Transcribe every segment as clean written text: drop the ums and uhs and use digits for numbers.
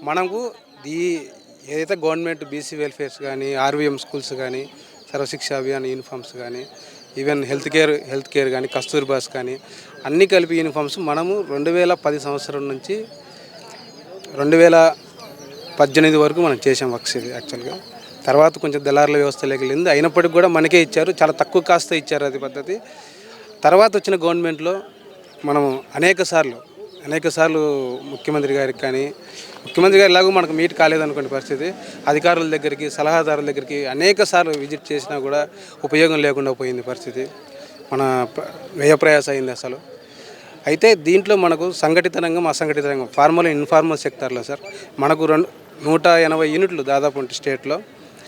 మనకు ఈ ఏదైతే గవర్నమెంట్ బీసీ వెల్ఫేర్స్ కానీ, ఆర్వీఎం స్కూల్స్ కానీ, సర్వశిక్ష అభియాన్ యూనిఫామ్స్ కానీ, ఈవెన్ హెల్త్ కేర్ కానీ, కస్తూర్బాస్ కానీ అన్నీ కలిపి యూనిఫామ్స్ మనము 2010 సంవత్సరం నుంచి 2018 వరకు మనం చేసాం వర్క్స్. ఇది యాక్చువల్గా తర్వాత కొంచెం దళారుల వ్యవస్థ లేకలేదు, అయినప్పటికీ కూడా మనకే ఇచ్చారు, చాలా తక్కువ కాస్త ఇచ్చారు అది పద్ధతి. తర్వాత వచ్చిన గవర్నమెంట్లో మనము అనేక సార్లు ముఖ్యమంత్రి గారికి కానీ, ముఖ్యమంత్రి గారి లాగా మనకు మీట్ కాలేదనుకోండి పరిస్థితి, అధికారుల దగ్గరికి, సలహాదారుల దగ్గరికి అనేక సార్లు విజిట్ చేసినా కూడా ఉపయోగం లేకుండా పోయింది పరిస్థితి. మన వ్యయప్రయాస అయింది అసలు. అయితే దీంట్లో మనకు సంఘటిత రంగం, అసంఘటిత రంగం, ఫార్మల్ ఇన్ఫార్మల్ సెక్టార్లో సార్ మనకు 180 యూనిట్లు దాదాపు ఉంటాయి స్టేట్లో.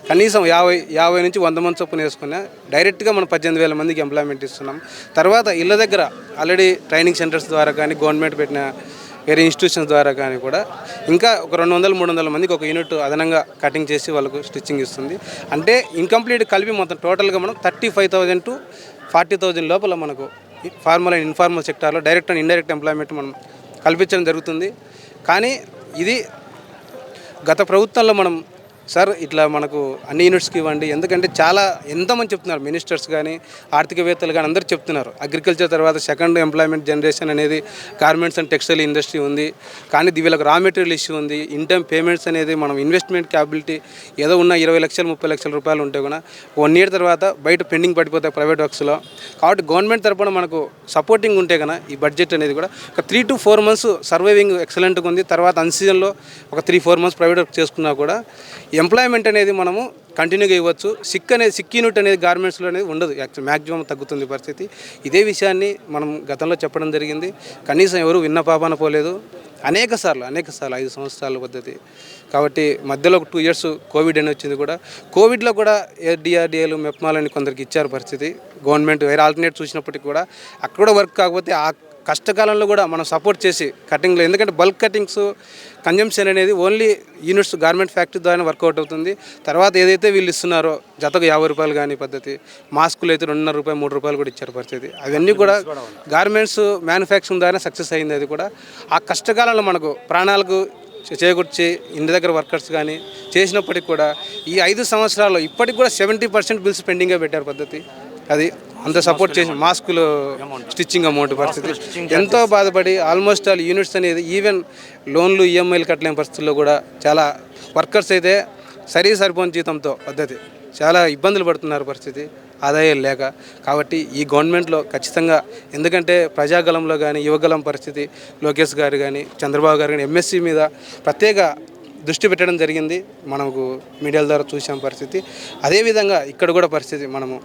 కనీసం 50 నుంచి 100 మంది చొప్పున వేసుకున్నా డైరెక్ట్గా మనం 18,000 మందికి ఎంప్లాయ్మెంట్ ఇస్తున్నాం. తర్వాత ఇళ్ళ దగ్గర ఆల్రెడీ ట్రైనింగ్ సెంటర్స్ ద్వారా కానీ, గవర్నమెంట్ పెట్టిన వేరే ఇన్స్టిట్యూషన్స్ ద్వారా కానీ కూడా ఇంకా ఒక 200-300 మందికి ఒక యూనిట్ అదనంగా కటింగ్ చేసి వాళ్ళకు స్టిచ్చింగ్ ఇస్తుంది. అంటే ఇన్కంప్లీట్ కలిపి మొత్తం టోటల్గా మనం 35,000 to 40,000 లోపల మనకు ఫార్మల్ అండ్ ఇన్ఫార్మల్ సెక్టార్లో డైరెక్ట్ అండ్ ఇండైరెక్ట్ ఎంప్లాయ్మెంట్ మనం కల్పించడం జరుగుతుంది. కానీ ఇది గత ప్రభుత్వంలో మనం సార్ ఇట్లా మనకు అన్ని యూనిట్స్కి ఇవ్వండి, ఎందుకంటే చాలా ఎంతమంది చెప్తున్నారు, మినిస్టర్స్ కానీ, ఆర్థికవేత్తలు కానీ అందరూ చెప్తున్నారు అగ్రికల్చర్ తర్వాత సెకండ్ ఎంప్లాయ్మెంట్ జనరేషన్ అనేది గార్మెంట్స్ అండ్ టెక్స్టైల్ ఇండస్ట్రీ ఉంది. కానీ వీళ్ళకి రా మెటీరియల్ ఇష్యూ ఉంది. ఇన్ టైం పేమెంట్స్ అనేది మనం ఇన్వెస్ట్మెంట్ క్యాపబిలిటీ ఏదో ఉన్న 20 లక్షలు 30 లక్షల రూపాయలు ఉంటే కూడా 1 year తర్వాత బయట పెండింగ్ పడిపోతాయి ప్రైవేట్ వర్క్స్లో. కాబట్టి గవర్నమెంట్ తరపున మనకు సపోర్టింగ్ ఉంటే కన్నా ఈ బడ్జెట్ అనేది కూడా ఒక 3 to 4 months సర్వైవింగ్ ఎక్సలెంట్గా ఉంది. తర్వాత అన్సీజన్లో ఒక 3-4 months ప్రైవేట్ వర్క్ చేసుకున్నా కూడా ఎంప్లాయ్మెంట్ అనేది మనము కంటిన్యూగా ఇవ్వచ్చు. సిక్ యూనిట్ అనేది గార్మెంట్స్లో అనేది ఉండదు, యాక్చువల్ మ్యాక్సిమం తగ్గుతుంది పరిస్థితి. ఇదే విషయాన్ని మనం గతంలో చెప్పడం జరిగింది, కనీసం ఎవరు విన్న పాపాన పోలేదు. అనేక సార్లు 5 సంవత్సరాల పద్ధతి. కాబట్టి మధ్యలో ఒక 2 years కోవిడ్ అని వచ్చింది కూడా. కోవిడ్లో కూడా డిఆర్డిఏలు, మెప్మాలని కొందరికి ఇచ్చారు పరిస్థితి. గవర్నమెంట్ వేరే ఆల్టర్నేట్ చూసినప్పటికీ కూడా అక్కడ కూడా వర్క్ కాకపోతే ఆ కష్టకాలంలో కూడా మనం సపోర్ట్ చేసి కటింగ్లో, ఎందుకంటే బల్క్ కటింగ్స్ కన్జంప్షన్ అనేది ఓన్లీ యూనిట్స్ గార్మెంట్ ఫ్యాక్టరీ ద్వారా వర్కౌట్ అవుతుంది. తర్వాత ఏదైతే వీళ్ళు ఇస్తున్నారో జతకు 50 రూపాయలు కానీ పద్ధతి, మాస్కులు అయితే 2.5 రూపాయలు 3 రూపాయలు కూడా ఇచ్చారు పరిస్థితి. అవన్నీ కూడా గార్మెంట్స్ మ్యానుఫ్యాక్చరింగ్ ద్వారా సక్సెస్ అయింది. అది కూడా ఆ కష్టకాలంలో మనకు ప్రాణాలకు చేకూర్చి ఇంటి దగ్గర వర్కర్స్ కానీ చేసినప్పటికి కూడా ఈ 5 సంవత్సరాల్లో ఇప్పటికి కూడా 70% బిల్స్ పెండింగ్గా పెట్టారు పద్ధతి. అది అంత సపోర్ట్ చేసి మాస్కులు స్టిచ్చింగ్ అమౌంట్ పరిస్థితి ఎంతో బాధపడి ఆల్మోస్ట్ ఆల్ యూనిట్స్ అనేది ఈవెన్ లోన్లు ఈఎంఐలు కట్టలేని పరిస్థితుల్లో కూడా చాలా వర్కర్స్ అయితే సరిపోని జీతంతో పద్ధతి చాలా ఇబ్బందులు పడుతున్నారు పరిస్థితి, ఆదాయాలు లేక. కాబట్టి ఈ గవర్నమెంట్లో ఖచ్చితంగా, ఎందుకంటే ప్రజాగలంలో కానీ యువగలం పరిస్థితి లోకేష్ గారు కానీ చంద్రబాబు గారు కానీ ఎంఎస్సీ మీద ప్రత్యేక దృష్టి పెట్టడం జరిగింది. మనకు మీడియాల ద్వారా చూసాం పరిస్థితి. అదేవిధంగా ఇక్కడ కూడా పరిస్థితి మనము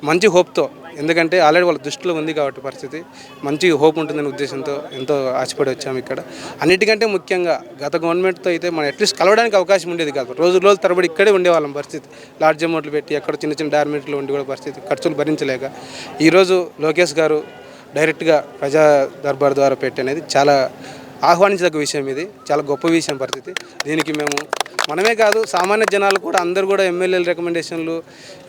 మంచి హోప్తో, ఎందుకంటే ఆల్రెడీ వాళ్ళ దృష్టిలో ఉంది కాబట్టి పరిస్థితి మంచి హోప్ ఉంటుందనే ఉద్దేశంతో ఎంతో ఆశపడి వచ్చాము ఇక్కడ. అన్నిటికంటే ముఖ్యంగా గత గవర్నమెంట్తో అయితే మనం అట్లీస్ట్ కలవడానికి అవకాశం ఉండేది కాదు. రోజు తరబడి ఇక్కడే ఉండేవాళ్ళం పరిస్థితి. లాడ్జ్ అమౌంట్లు పెట్టి ఎక్కడ చిన్న డార్మెంట్లో ఉండి కూడా పరిస్థితి ఖర్చులు భరించలేక ఈరోజు లోకేష్ గారు డైరెక్ట్గా ప్రజా దర్బార్ ద్వారా పెట్టి అనేది చాలా ఆహ్వానించదగ్గ విషయం. ఇది చాలా గొప్ప విషయం పరిస్థితి. దీనికి మనమే కాదు, సామాన్య జనాలు కూడా అందరూ కూడా ఎమ్మెల్యేల రికమెండేషన్లు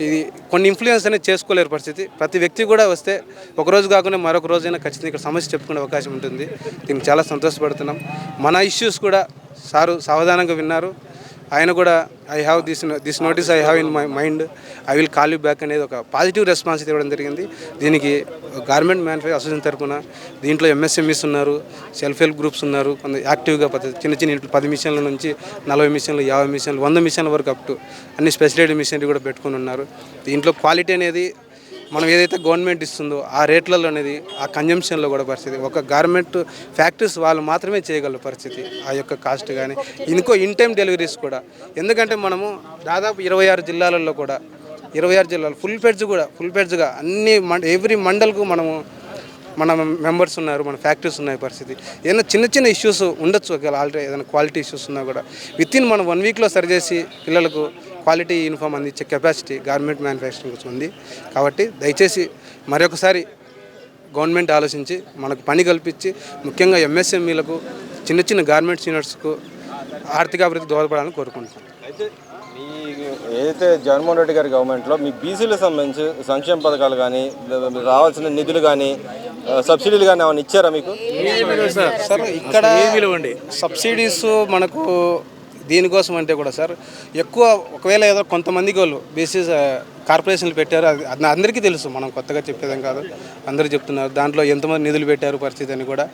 ఇది కొన్ని ఇన్ఫ్లుయెన్స్ అనేది చేసుకోలేరు పరిస్థితి. ప్రతి వ్యక్తి కూడా వస్తే ఒకరోజు కాకుండా మరొక రోజైనా ఖచ్చితంగా ఇక్కడ సమస్య చెప్పుకునే అవకాశం ఉంటుంది. దీనికి చాలా సంతోషపడుతున్నాం. మన ఇష్యూస్ కూడా సారు సావధానంగా విన్నారు. ఆయన కూడా I have this notice I have in my mind, I will call you back అనేది ఒక పాజిటివ్ రెస్పాన్స్ ఇవ్వడం జరిగింది. దీనికి గార్మెంట్ మ్యానుఫ్యాక్చరింగ్ అసోసియేషన్ తరఫున దీంట్లో ఎంఎస్ఎంఈస్ ఉన్నారు, సెల్ఫ్ హెల్ప్ గ్రూప్స్ ఉన్నారు, కొంత యాక్టివ్గా చిన్న ఇంట్లో 10 మిషన్ల నుంచి 40 మిషన్లు, 50 మిషన్లు, 100 మిషన్ల వరకు అప్ టు అన్ని స్పెషలైజ్డ్ మిషనరీ కూడా పెట్టుకుని ఉన్నారు. దీంట్లో క్వాలిటీ అనేది మనం ఏదైతే గవర్నమెంట్ ఇస్తుందో ఆ రేట్లలో అనేది ఆ కన్జంప్షన్లో కూడా పరిస్థితి ఒక గార్మెంట్ ఫ్యాక్టరీస్ వాళ్ళు మాత్రమే చేయగలరు పరిస్థితి. ఆ యొక్క కాస్ట్ కానీ ఇన్ టైం డెలివరీస్ కూడా, ఎందుకంటే మనము దాదాపు 26 జిల్లాలలో కూడా 26 జిల్లాలు ఫుల్ ఫ్లెడ్జ్గా అన్ని ఎవ్రీ మండల్కు మన మెంబర్స్ ఉన్నారు, మన ఫ్యాక్టరీస్ ఉన్నాయి పరిస్థితి. ఏదైనా చిన్న ఇష్యూస్ ఉండొచ్చు, ఒకవేళ ఆల్రెడీ ఏదైనా క్వాలిటీ ఇష్యూస్ ఉన్నా కూడా వితిన్ మనం 1 weekలో సరిచేసి పిల్లలకు క్వాలిటీ యూనిఫామ్ అందించే కెపాసిటీ గార్మెంట్ మ్యానుఫ్యాక్చరింగ్ ఉంది. కాబట్టి దయచేసి మరొకసారి గవర్నమెంట్ ఆలోచించి మనకు పని కల్పించి ముఖ్యంగా ఎంఎస్ఎంఈలకు చిన్న గార్మెంట్స్ యూనిట్స్కు ఆర్థికాభివృద్ధి దోహదపడాలని కోరుకుంటున్నాను. అయితే ఏదైతే జగన్మోహన్ రెడ్డి గారి గవర్నమెంట్లో మీ బీసీలకు సంబంధించి సంక్షేమ పథకాలు కానీ రావాల్సిన నిధులు కానీ సబ్సిడీలు కానీ ఏమైనా ఇచ్చారా మీకు? సార్ ఇక్కడ సబ్సిడీస్ మనకు దీనికోసం అంటే కూడా సార్ ఎక్కువ ఒకవేళ ఏదో కొంతమందికి వాళ్ళు బేసిస్ కార్పొరేషన్లు పెట్టారు, అది అందరికీ తెలుసు, మనం కొత్తగా చెప్పేదేం కాదు, అందరూ చెప్తున్నారు దాంట్లో ఎంతమంది నిధులు పెట్టారు పరిస్థితి అని కూడా.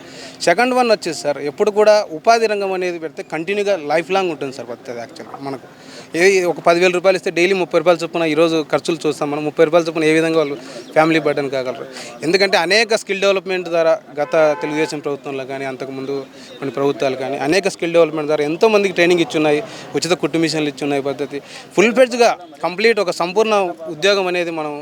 సెకండ్ వన్ వచ్చేసి సార్ ఎప్పుడు కూడా ఉపాధి రంగం అనేది పెడితే కంటిన్యూగా లైఫ్ లాంగ్ ఉంటుంది సార్ పడుతుంది. యాక్చువల్గా మనకు ఒక 10,000 రూపాయలు ఇస్తే డైలీ 30 రూపాయలు చొప్పున ఈరోజు ఖర్చులు చూస్తాం మనం, 30 రూపాయల చొప్పున ఏ విధంగా వాళ్ళు ఫ్యామిలీ బర్డెన్ కాగలరు. ఎందుకంటే అనేక స్కిల్ డెవలప్మెంట్ ద్వారా గత తెలుగుదేశం ప్రభుత్వంలో కానీ అంతకుముందు కొన్ని ప్రభుత్వాలు కానీ అనేక స్కిల్ డెవలప్మెంట్ ద్వారా ఎంతోమందికి ట్రైనింగ్ ఇచ్చున్నాయి, ఉచిత కుట్టు మిషన్లు ఇచ్చున్నాయి పద్ధతి. ఫుల్ ఫ్లెడ్జ్గా కంప్లీట్ ఒక సంపూర్ణ ఉద్యోగం అనేది మనం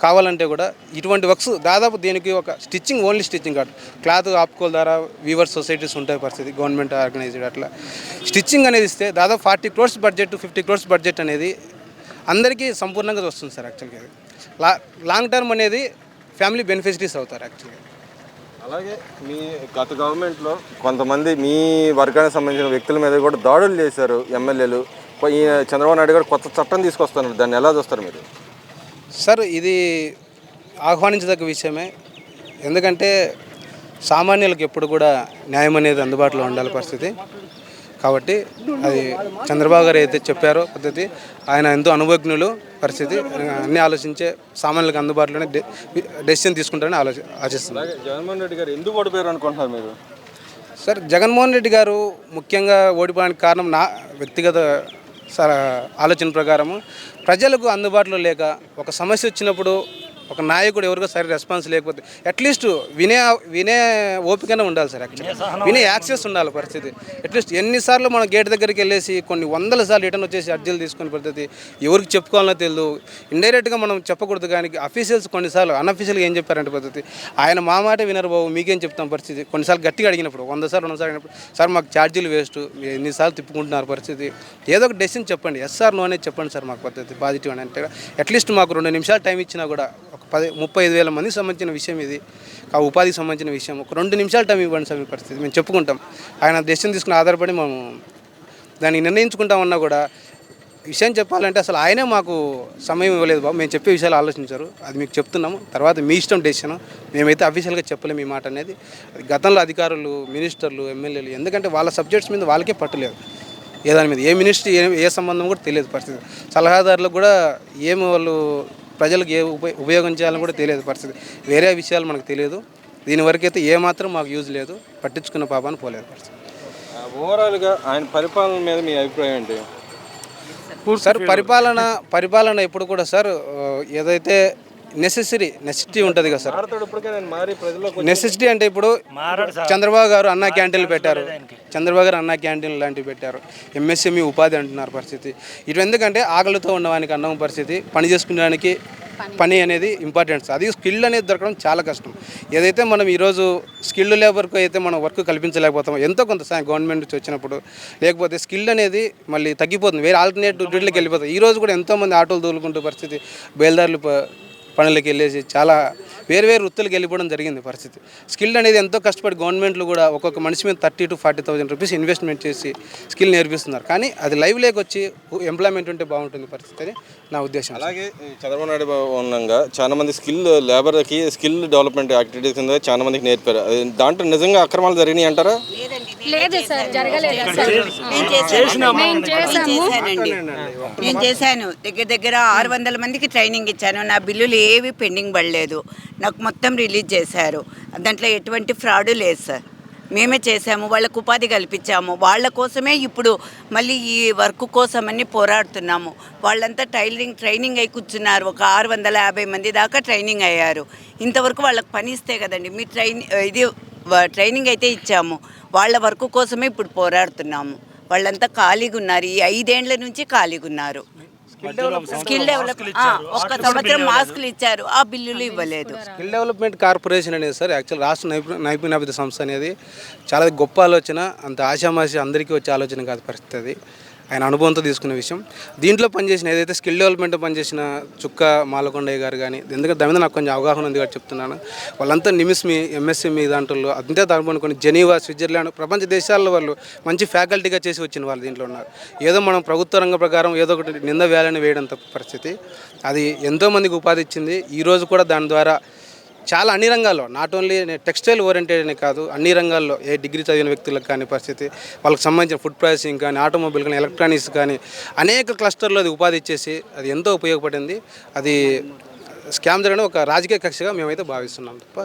కావాలంటే కూడా ఇటువంటి వర్క్స్ దాదాపు దీనికి ఒక స్టిచ్చింగ్, ఓన్లీ స్టిచ్చింగ్ కాదు, క్లాత్ ఆపుకోల ద్వారా వీవర్స్ సొసైటీస్ ఉంటాయి పరిస్థితి, గవర్నమెంట్ ఆర్గనైజ్డ్ అట్లా స్టిచ్చింగ్ అనేది ఇస్తే దాదాపు 40 crores బడ్జెట్, 50 crores బడ్జెట్ అనేది అందరికీ సంపూర్ణంగా వస్తుంది సార్. యాక్చువల్గా లాంగ్ టర్మ్ అనేది ఫ్యామిలీ బెనిఫిషరీస్ అవుతారు యాక్చువల్గా. అలాగే మీ గత గవర్నమెంట్లో కొంతమంది మీ వర్గానికి సంబంధించిన వ్యక్తుల మీద కూడా దాడులు చేశారు ఎమ్మెల్యేలు. ఈ చంద్రబాబు నాయుడు గారు కొత్త చట్టం తీసుకొస్తున్నారు, దాన్ని ఎలా చూస్తారు మీరు? సార్ ఇది ఆహ్వానించదగ్గ విషయమే. ఎందుకంటే సామాన్యులకు ఎప్పుడు కూడా న్యాయం అనేది అందుబాటులో ఉండాలి పరిస్థితి. కాబట్టి అది చంద్రబాబు గారు అయితే చెప్పారో పద్ధతి, ఆయన ఎంతో అనుభవజ్ఞులు పరిస్థితి, అన్నీ ఆలోచించే సామాన్యులకు అందుబాటులోనే డెసిషన్ తీసుకుంటారని ఆశిస్తున్నారు. జగన్మోహన్ రెడ్డి గారు ఎందుకు ఓడిపోయారు అనుకుంటున్నారు మీరు? సార్ జగన్మోహన్ రెడ్డి గారు ముఖ్యంగా ఓడిపోవడానికి కారణం నా వ్యక్తిగత ఆలోచన ప్రకారము ప్రజలకు అందుబాటులో లేక, ఒక సమస్య వచ్చినప్పుడు ఒక నాయకుడు ఎవరికో సరి రెస్పాన్స్ లేకపోతే అట్లీస్ట్ వినే ఓపికనే ఉండాలి సార్. యాక్చువల్లీ వినే యాక్సెస్ ఉండాలి పరిస్థితి. అట్లీస్ట్ ఎన్నిసార్లు మనం గేట్ దగ్గరికి వెళ్ళేసి కొన్ని వందల సార్లు రిటర్న్ వచ్చేసి అర్జీలు తీసుకునే పరిస్థితి, ఎవరికి చెప్పుకోవాలో తెలియదు. ఇండైరెక్ట్గా మనం చెప్పకూడదు కానీ అఫీషియల్స్ కొన్నిసార్లు అన్అఫీషియల్గా ఏం చెప్పారంటే పద్ధతి, ఆయన మా మాట వినరు బాబు మీకేం చెప్తాం పరిస్థితి. కొన్నిసార్లు గట్టిగా అడిగినప్పుడు 100 సార్లు 200 సార్లు అడిగినప్పుడు సార్ మాకు ఛార్జీలు వేస్ట్, మీరు ఎన్నిసార్లు తిప్పుకుంటున్నారు పరిస్థితి, ఏదో ఒక డెసిషన్ చెప్పండి, ఎస్ఆర్ నో అనేది చెప్పండి సార్ మాకు పద్ధతి పాజిటివ్ అని. అంటే అట్లీస్ట్ మాకు 2 నిమిషాలు టైం ఇచ్చినా కూడా, ఒక 35,000 మందికి సంబంధించిన విషయం ఇది, ఆ ఉపాధికి సంబంధించిన విషయం, ఒక 2 నిమిషాలు టైం ఇవ్వండి సార్ మీ పరిస్థితి, మేము చెప్పుకుంటాం. ఆయన డెసిషన్ తీసుకుని ఆధారపడి మేము దాన్ని నిర్ణయించుకుంటామన్నా కూడా విషయం చెప్పాలంటే అసలు ఆయనే మాకు సమయం ఇవ్వలేదు బాబు, మేము చెప్పే విషయాలు ఆలోచించారు, అది మీకు చెప్తున్నాము, తర్వాత మీ ఇష్టం డెసిషన్, మేమైతే అఫీషియల్గా చెప్పలేము ఈ మాట అనేది. గతంలో అధికారులు, మినిస్టర్లు, ఎమ్మెల్యేలు, ఎందుకంటే వాళ్ళ సబ్జెక్ట్స్ మీద వాళ్ళకే పట్టలేదు, ఏ దాని మీద ఏ మినిస్ట్రీ ఏ సంబంధం కూడా తెలియదు పరిస్థితి, సలహాదారులకు కూడా ఏమి వాళ్ళు ప్రజలకు ఏ ఉపయోగం చేయాలని కూడా తెలియదు పరిస్థితి, వేరే విషయాలు మనకు తెలియదు. దీనివరకు అయితే ఏమాత్రం మాకు యూజ్ లేదు, పట్టించుకున్న పాపాన్ని పోలేదు పరిస్థితి. ఓవరాల్గా ఆయన పరిపాలన మీద మీ అభిప్రాయం ఏంటి సార్? పరిపాలన ఎప్పుడు కూడా సార్ ఏదైతే నెసెసిటీ ఉంటుంది కదా సార్. నెసెసిటీ అంటే ఇప్పుడు చంద్రబాబు గారు అన్నా క్యాంటీన్లు పెట్టారు, చంద్రబాబు గారు అన్నా క్యాంటీన్లు లాంటివి పెట్టారు, ఎంఎస్ఎంఈ ఉపాధి అంటున్నారు పరిస్థితి. ఇటు ఎందుకంటే ఆకలితో ఉన్నవానికి అన్నం పరిస్థితి, పని చేసుకునేదానికి పని అనేది ఇంపార్టెంట్. అది స్కిల్ అనేది దొరకడం చాలా కష్టం. ఏదైతే మనం ఈరోజు స్కిల్ లేబర్కు అయితే మనం వర్క్ కల్పించలేకపోతాం, ఎంతో కొంత గవర్నమెంట్ నుంచి వచ్చినప్పుడు, లేకపోతే స్కిల్ అనేది మళ్ళీ తగ్గిపోతుంది, వేరే ఆల్టర్నేటివ్ డ్యూటీలకు వెళ్ళిపోతుంది. ఈరోజు కూడా ఎంతోమంది ఆటోలు తోలుకుంటూ పరిస్థితి, బయలుదారులు పనులకు వెళ్ళేసి చాలా వేరు వృత్తులకు వెళ్ళిపోవడం జరిగింది పరిస్థితి. స్కిల్ అనేది ఎంతో కష్టపడి గవర్నమెంట్లు కూడా ఒక్కొక్క మనిషి మీద 30,000 to 40,000 రూపీస్ ఇన్వెస్ట్మెంట్ చేసి స్కిల్ నేర్పిస్తున్నారు, కానీ అది లైవ్ లేక వచ్చి ఎంప్లాయ్మెంట్ ఉంటే బాగుంటుంది పరిస్థితి అని నా ఉద్దేశం. అలాగే చంద్రబాబు నాయుడు ఉండగా చాలా మంది స్కిల్ లేబర్కి స్కిల్ డెవలప్మెంట్ యాక్టివిటీస్ కింద చాలా మందికి నేర్పారు, దాంట్లో నిజంగా అక్రమాలు జరిగినాయి అంటారా? లేదు సార్, జరగలేదు. నేను చేశాను, దగ్గర 600 మందికి ట్రైనింగ్ ఇచ్చాను, నా బిల్లులు ఏవి పెండింగ్ పడలేదు, నాకు మొత్తం రిలీజ్ చేశారు, దాంట్లో ఎటువంటి ఫ్రాడ్ లేదు సార్. మేమే చేసాము, వాళ్ళకు ఉపాధి కల్పించాము, వాళ్ళ కోసమే ఇప్పుడు మళ్ళీ ఈ వర్క్ కోసమని పోరాడుతున్నాము. వాళ్ళంతా ట్రైనింగ్ అయి కూర్చున్నారు, ఒక 650 మంది దాకా ట్రైనింగ్ అయ్యారు. ఇంతవరకు వాళ్ళకి పని ఇస్తే కదండి, మీ ట్రైనింగ్ అయితే ఇచ్చాము, వాళ్ళ వర్క్ కోసమే ఇప్పుడు పోరాడుతున్నాము. వాళ్ళంతా ఖాళీగా ఉన్నారు, ఈ 5 ఏళ్ల నుంచి ఖాళీగా ఉన్నారు. స్కిల్ డెవలప్ 1 సంవత్సరం మాస్కులు ఇచ్చారు, ఆ బిల్లులు ఇవ్వలేదు. స్కిల్ డెవలప్మెంట్ కార్పొరేషన్ అనేది సార్ యాక్చువల్ రాష్ట్ర నైపుణ్యాభివృద్ధి సంస్థ అనేది చాలా గొప్ప ఆలోచన, అంత ఆశామాషి అందరికీ వచ్చే ఆలోచన కాదు పరిస్థితి. అది ఆయన అనుభవంతో తీసుకున్న విషయం. దీంట్లో పనిచేసిన ఏదైతే స్కిల్ డెవలప్మెంట్ పనిచేసిన చుక్క మాలకొండయ్య గారు కానీ, ఎందుకంటే దాని మీద నాకు కొంచెం అవగాహన ఉంది కాబట్టి చెప్తున్నాను, వాళ్ళంతా ఎంఎస్ఎంఈ దాంట్లో అంతే దాని కొన్ని జెనీవా, స్విట్జర్లాండ్, ప్రపంచ దేశాల్లో వాళ్ళు మంచి ఫ్యాకల్టీగా చేసి వచ్చిన వాళ్ళు దీంట్లో ఉన్నారు. ఏదో మనం ప్రభుత్వ రంగ ప్రకారం ఏదో ఒకటి నింద వేయాలని వేయడం తప్ప పరిస్థితి. అది ఎంతోమందికి ఉపాధి ఇచ్చింది. ఈరోజు కూడా దాని ద్వారా చాలా అన్ని రంగాల్లో, నాట్ ఓన్లీ టెక్స్టైల్ ఓరియంటెడ్ అని కాదు, అన్ని రంగాల్లో ఏ డిగ్రీ చదివిన వ్యక్తులకు కానీ పరిస్థితి, వాళ్ళకి సంబంధించిన ఫుడ్ ప్రాసెసింగ్ కానీ, ఆటోమొబైల్ కానీ, ఎలక్ట్రానిక్స్ కానీ అనేక క్లస్టర్లో అది ఉపాధి ఇచ్చేసి అది ఎంతో ఉపయోగపడింది. అది స్కామ్ జరగడం ఒక రాజకీయ కక్షగా మేమైతే భావిస్తున్నాం తప్ప